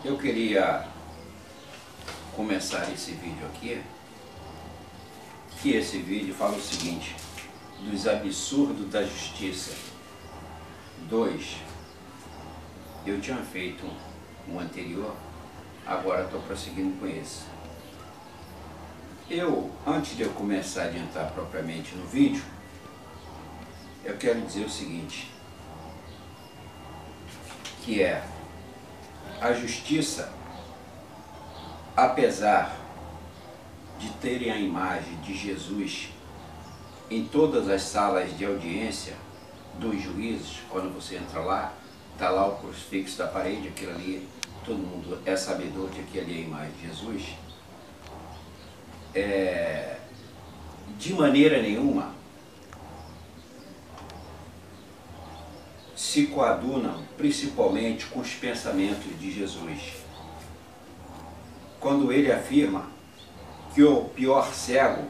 Eu queria começar esse vídeo aqui, que esse vídeo fala o seguinte: dos absurdos da justiça. 2. Eu tinha feito um anterior, agora estou prosseguindo com esse. Antes de eu começar a adiantar propriamente no vídeo, eu quero dizer o seguinte, que é a justiça, apesar de terem a imagem de Jesus em todas as salas de audiência dos juízes, quando você entra lá, está lá o crucifixo da parede, aquilo ali, todo mundo é sabedor de que ali é a imagem de Jesus. De maneira nenhuma se coadunam principalmente com os pensamentos de Jesus, quando ele afirma que o pior cego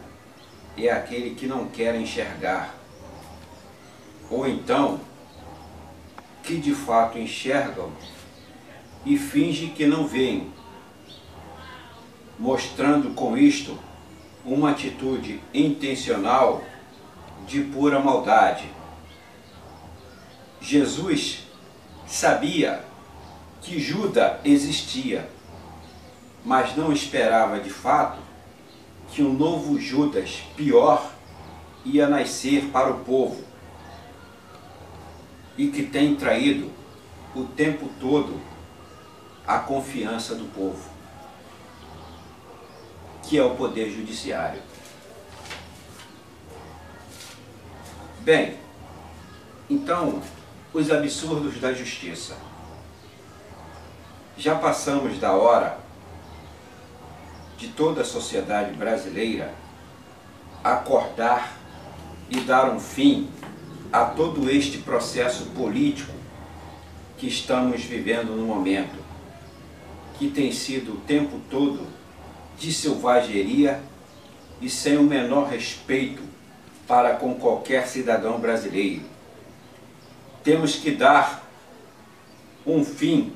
é aquele que não quer enxergar, ou então que de fato enxergam e fingem que não veem, mostrando com isto uma atitude intencional de pura maldade. Jesus sabia que Judas existia, mas não esperava de fato que um novo Judas pior ia nascer para o povo e que tem traído o tempo todo a confiança do povo, que é o poder judiciário. Bem, então, os absurdos da justiça. Já passamos da hora de toda a sociedade brasileira acordar e dar um fim a todo este processo político que estamos vivendo no momento, que tem sido o tempo todo de selvageria e sem o menor respeito para com qualquer cidadão brasileiro. Temos que dar um fim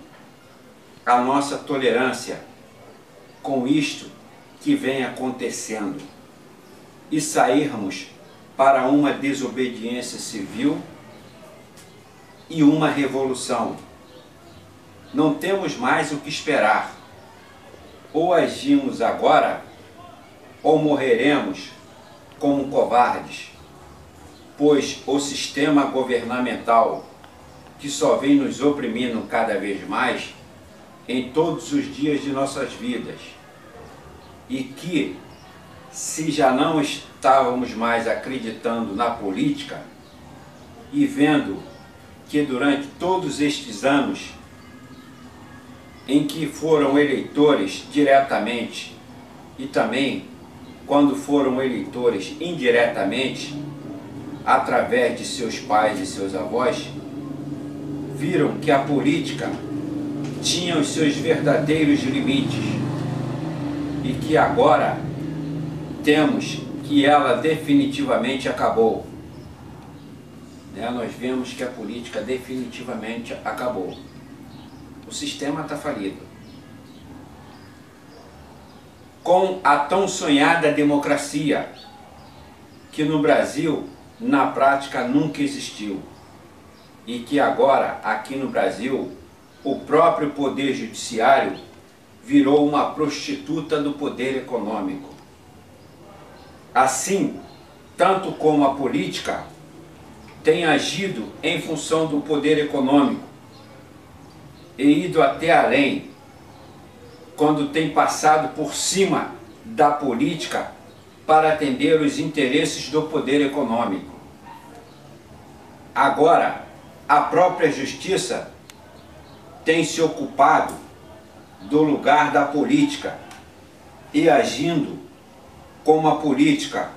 à nossa tolerância com isto que vem acontecendo e sairmos para uma desobediência civil e uma revolução. Não temos mais o que esperar. Ou agimos agora, ou morreremos como covardes, pois o sistema governamental, que só vem nos oprimindo cada vez mais em todos os dias de nossas vidas, e que, se já não estávamos mais acreditando na política e vendo que durante todos estes anos em que foram eleitores diretamente e também quando foram eleitores indiretamente, através de seus pais e seus avós, viram que a política tinha os seus verdadeiros limites e que agora temos que ela definitivamente acabou. Nós vemos que a política definitivamente acabou. O sistema está falido. Com a tão sonhada democracia, que no Brasil, na prática, nunca existiu. E que agora, aqui no Brasil, o próprio poder judiciário virou uma prostituta do poder econômico. Assim, tanto como a política tem agido em função do poder econômico e ido até além, quando tem passado por cima da política para atender os interesses do poder econômico. Agora, a própria justiça tem se ocupado do lugar da política e agindo como a política,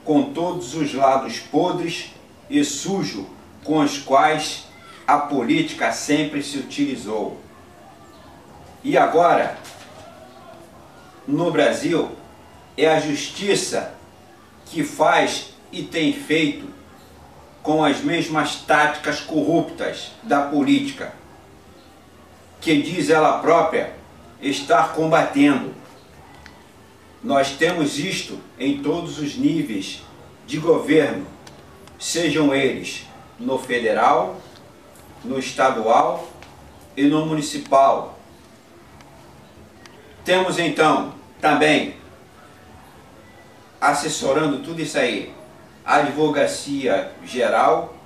com todos os lados podres e sujos com os quais a política sempre se utilizou. E agora, no Brasil, é a justiça que faz e tem feito com as mesmas táticas corruptas da política, que diz ela própria estar combatendo. Nós temos isto em todos os níveis de governo, sejam eles no federal, no estadual e no municipal. Temos então também, assessorando tudo isso aí, a Advocacia Geral,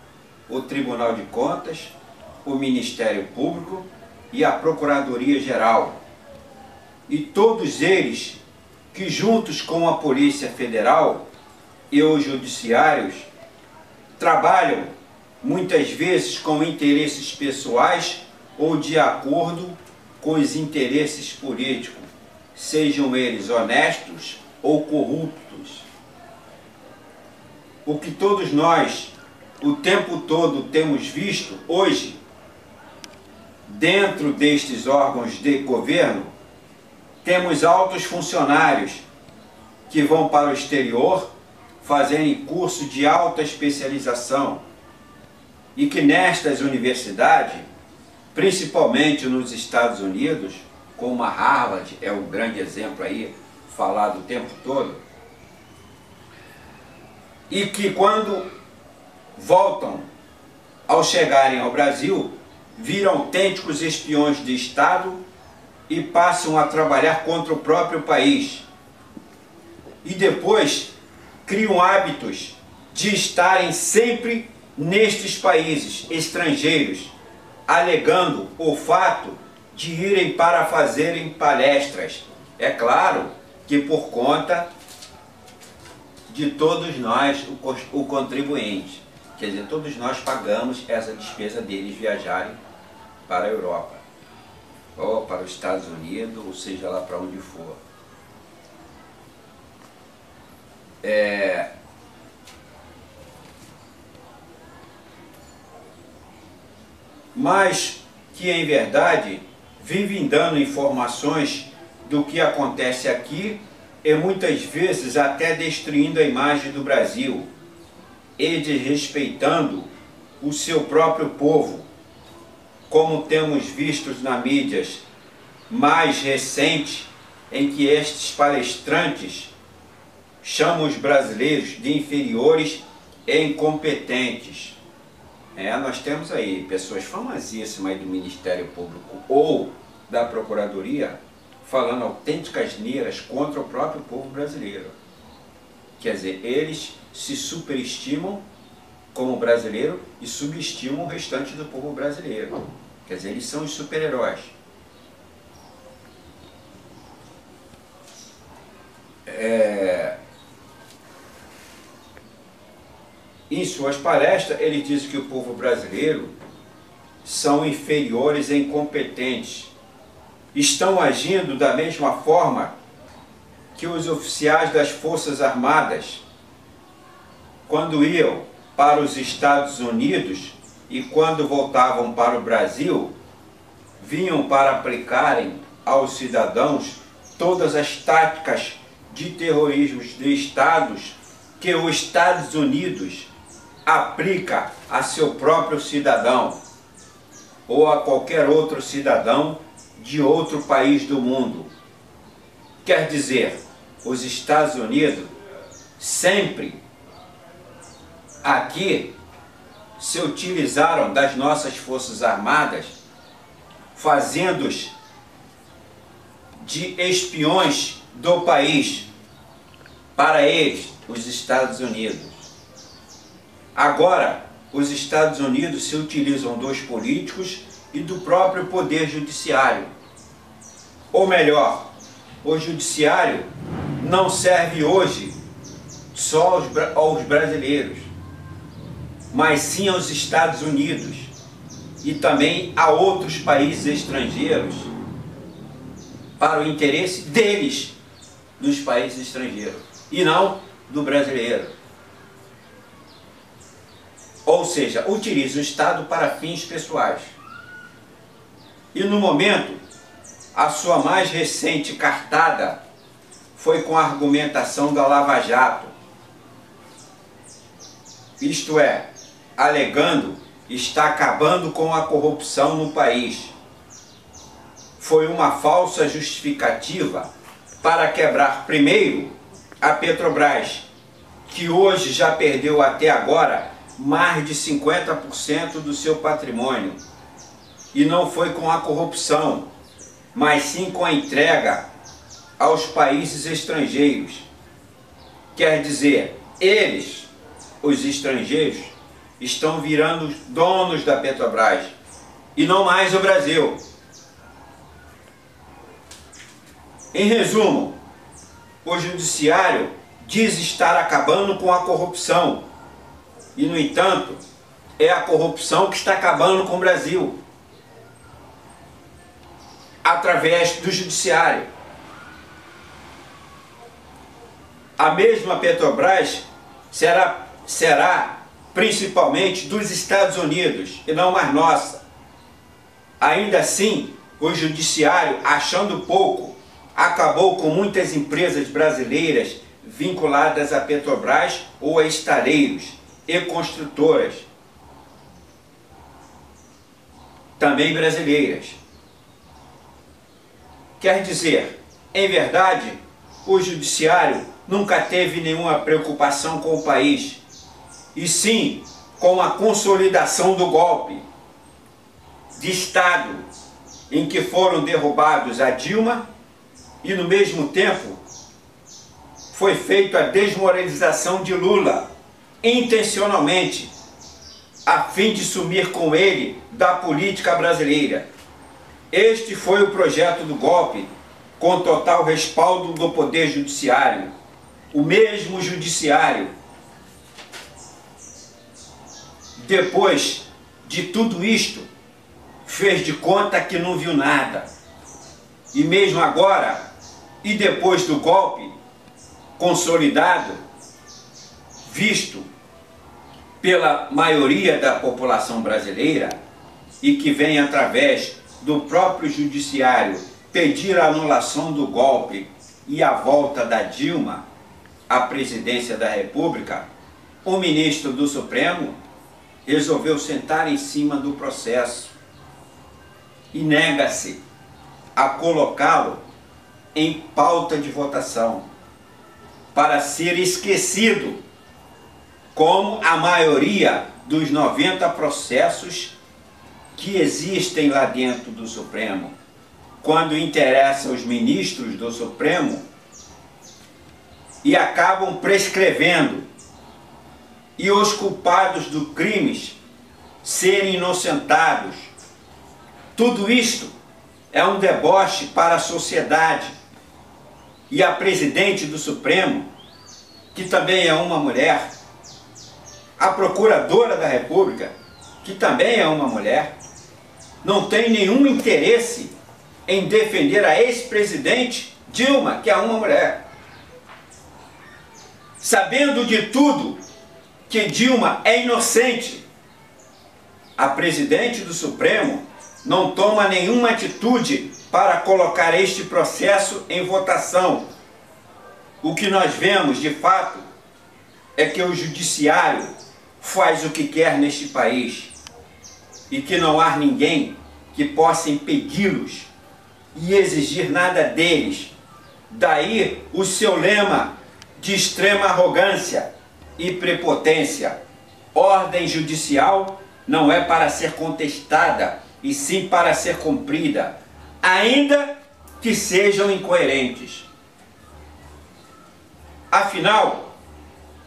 o Tribunal de Contas, o Ministério Público e a Procuradoria Geral. E todos eles que, juntos com a Polícia Federal e os judiciários, trabalham muitas vezes com interesses pessoais ou de acordo com os interesses políticos, sejam eles honestos ou corruptos. O que todos nós, o tempo todo, temos visto hoje, dentro destes órgãos de governo, temos altos funcionários que vão para o exterior fazerem curso de alta especialização e que nestas universidades, principalmente nos Estados Unidos, como a Harvard é um grande exemplo aí, falado o tempo todo, e que quando voltam, ao chegarem ao Brasil, viram autênticos espiões de Estado e passam a trabalhar contra o próprio país. E depois criam hábitos de estarem sempre nestes países estrangeiros, alegando o fato de irem para fazerem palestras. É claro que por conta de todos nós, o contribuinte. Quer dizer, todos nós pagamos essa despesa deles viajarem para a Europa, ou para os Estados Unidos, ou seja lá para onde for. Mas que, em verdade, vivem dando informações do que acontece aqui e muitas vezes até destruindo a imagem do Brasil e desrespeitando o seu próprio povo, como temos visto na mídias mais recente, em que estes palestrantes chamam os brasileiros de inferiores e incompetentes. Nós temos aí pessoas famosíssimas aí do Ministério Público ou da Procuradoria falando autênticas neiras contra o próprio povo brasileiro. Quer dizer, eles se superestimam como brasileiro e subestimam o restante do povo brasileiro. Quer dizer, eles são os super-heróis. Em suas palestras, ele diz que o povo brasileiro são inferiores e incompetentes. Estão agindo da mesma forma que os oficiais das Forças Armadas, quando iam para os Estados Unidos e quando voltavam para o Brasil, vinham para aplicarem aos cidadãos todas as táticas de terrorismo de estados que os Estados Unidos aplica a seu próprio cidadão ou a qualquer outro cidadão de outro país do mundo. Quer dizer, os Estados Unidos sempre aqui se utilizaram das nossas Forças Armadas, fazendo-os de espiões do país para eles, os Estados Unidos. Agora, os Estados Unidos se utilizam dos políticos e do próprio poder judiciário. Ou melhor, o judiciário não serve hoje só aos brasileiros, mas sim aos Estados Unidos e também a outros países estrangeiros, para o interesse deles, dos países estrangeiros, e não do brasileiro. Ou seja, utiliza o Estado para fins pessoais. E no momento, a sua mais recente cartada foi com a argumentação da Lava Jato. Isto é, alegando está acabando com a corrupção no país. foi uma falsa justificativa para quebrar primeiro a Petrobras, que hoje já perdeu até agora mais de 50% do seu patrimônio. E não foi com a corrupção, mas sim com a entrega aos países estrangeiros. Quer dizer, eles, os estrangeiros, estão virando donos da Petrobras e não mais o Brasil. Em resumo, o judiciário diz estar acabando com a corrupção e, no entanto, é a corrupção que está acabando com o Brasil através do judiciário. A mesma Petrobras será principalmente dos Estados Unidos e não mais nossa. Ainda assim, o judiciário, achando pouco, acabou com muitas empresas brasileiras vinculadas à Petrobras ou a estaleiros e construtoras, também brasileiras. Quer dizer, em verdade, o judiciário nunca teve nenhuma preocupação com o país, e sim com a consolidação do golpe de Estado, em que foram derrubados a Dilma e, no mesmo tempo, foi feita a desmoralização de Lula, intencionalmente, a fim de sumir com ele da política brasileira. Este foi o projeto do golpe, com total respaldo do Poder Judiciário. O mesmo Judiciário, depois de tudo isto, fez de conta que não viu nada. E mesmo agora, e depois do golpe consolidado, visto pela maioria da população brasileira e que vem através do próprio judiciário pedir a anulação do golpe e a volta da Dilma à presidência da República, o ministro do Supremo resolveu sentar em cima do processo e nega-se a colocá-lo em pauta de votação para ser esquecido, como a maioria dos 90 processos que existem lá dentro do Supremo. Quando interessa aos ministros do Supremo e acabam prescrevendo, e os culpados dos crimes serem inocentados. Tudo isto é um deboche para a sociedade. E a presidente do Supremo, que também é uma mulher, a procuradora da República, que também é uma mulher, não tem nenhum interesse em defender a ex-presidente Dilma, que é uma mulher. Sabendo de tudo que Dilma é inocente, a presidente do Supremo não toma nenhuma atitude para colocar este processo em votação. O que nós vemos, de fato, é que o judiciário faz o que quer neste país e que não há ninguém que possa impedi-los e exigir nada deles. Daí o seu lema de extrema arrogância e prepotência. Ordem judicial não é para ser contestada, e sim para ser cumprida, ainda que sejam incoerentes. Afinal,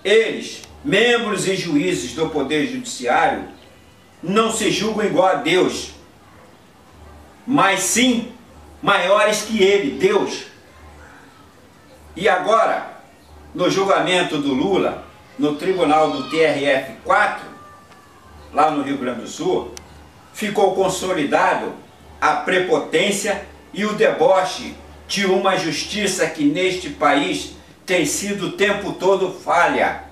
eles, membros e juízes do Poder Judiciário, não se julgam igual a Deus, mas sim maiores que Ele, Deus. E agora, no julgamento do Lula, no tribunal do TRF4, lá no Rio Grande do Sul, ficou consolidado a prepotência e o deboche de uma justiça que neste país tem sido o tempo todo falha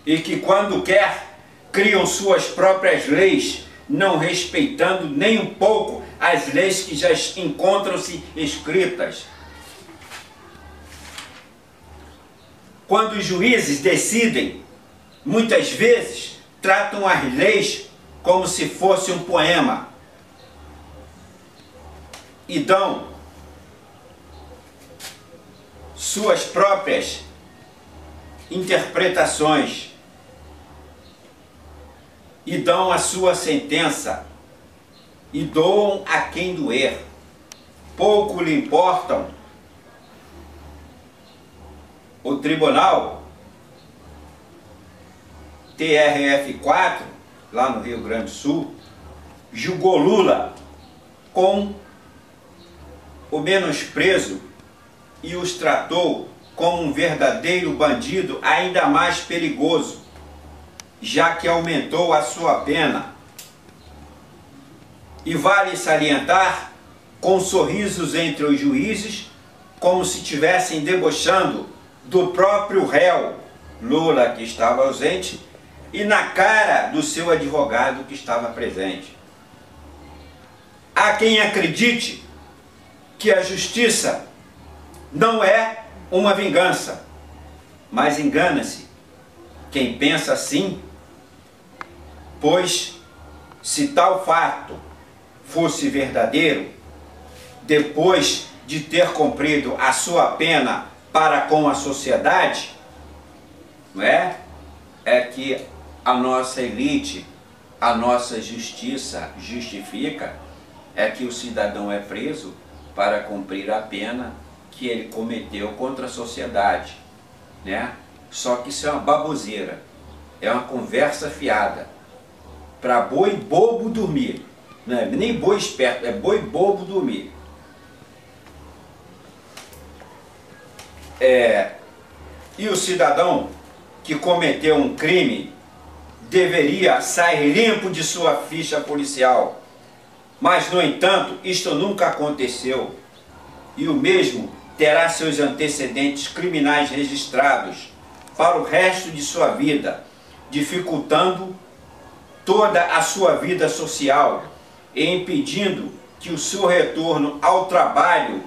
e que, quando quer, criam suas próprias leis, não respeitando nem um pouco as leis que já encontram-se escritas. Quando os juízes decidem, muitas vezes tratam as leis como se fosse um poema. e dão suas próprias interpretações e dão a sua sentença e doam a quem doer. Pouco lhe importam. O tribunal TRF4, lá no Rio Grande do Sul, julgou Lula com o menosprezo e os tratou como um verdadeiro bandido ainda mais perigoso, já que aumentou a sua pena. E vale salientar, com sorrisos entre os juízes, como se estivessem debochando do próprio réu, Lula, que estava ausente, e na cara do seu advogado, que estava presente. Há quem acredite que a justiça não é uma vingança, mas engana-se quem pensa assim, pois se tal fato fosse verdadeiro, depois de ter cumprido a sua pena para com a sociedade, não é? É que a nossa elite, a nossa justiça justifica, é que o cidadão é preso para cumprir a pena que ele cometeu contra a sociedade, né? Só que isso é uma baboseira, é uma conversa fiada, para boi bobo dormir, não é nem boi esperto, é boi bobo dormir. E o cidadão que cometeu um crime deveria sair limpo de sua ficha policial, mas no entanto isto nunca aconteceu, e o mesmo terá seus antecedentes criminais registrados para o resto de sua vida, dificultando toda a sua vida social e impedindo que o seu retorno ao trabalho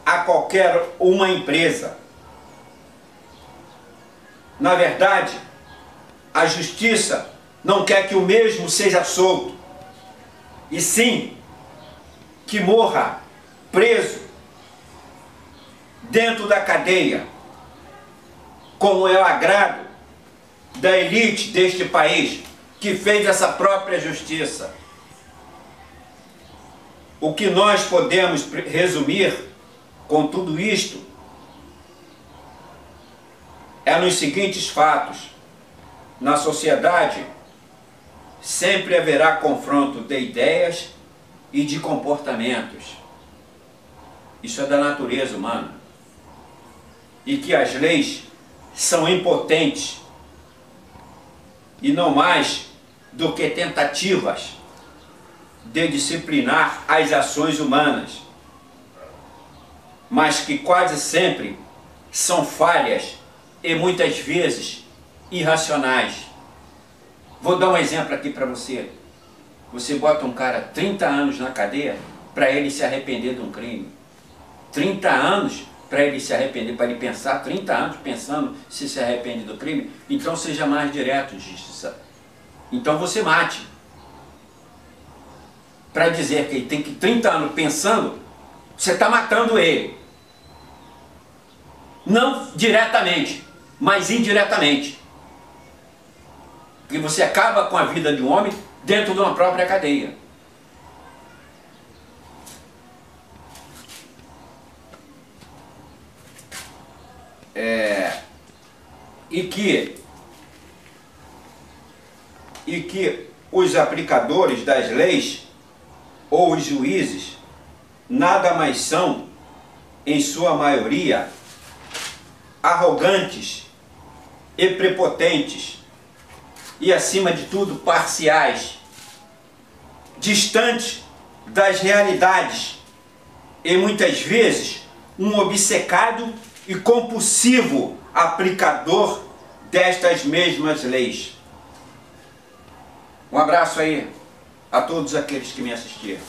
a qualquer uma empresa. Na verdade, a justiça não quer que o mesmo seja solto, e sim que morra preso dentro da cadeia, como é o agrado da elite deste país, que fez essa própria justiça. O que nós podemos resumir com tudo isto é nos seguintes fatos: na sociedade sempre haverá confronto de ideias e de comportamentos. Isso é da natureza humana. E que as leis são impotentes e não mais do que tentativas de disciplinar as ações humanas, mas que quase sempre são falhas e muitas vezes irracionais. Vou dar um exemplo aqui para você. Você bota um cara 30 anos na cadeia para ele se arrepender de um crime. 30 anos para ele se arrepender, para ele pensar 30 anos pensando se arrepende do crime. Então seja mais direto, justiça. Então você mate. Para dizer que ele tem que 30 anos pensando, você está matando ele. Não diretamente, mas indiretamente. Porque você acaba com a vida de um homem dentro de uma própria cadeia. E que os aplicadores das leis ou os juízes nada mais são, em sua maioria, arrogantes e prepotentes e, acima de tudo, parciais, distantes das realidades e, muitas vezes, um obcecado e compulsivo aplicador destas mesmas leis. Um abraço aí a todos aqueles que me assistiram.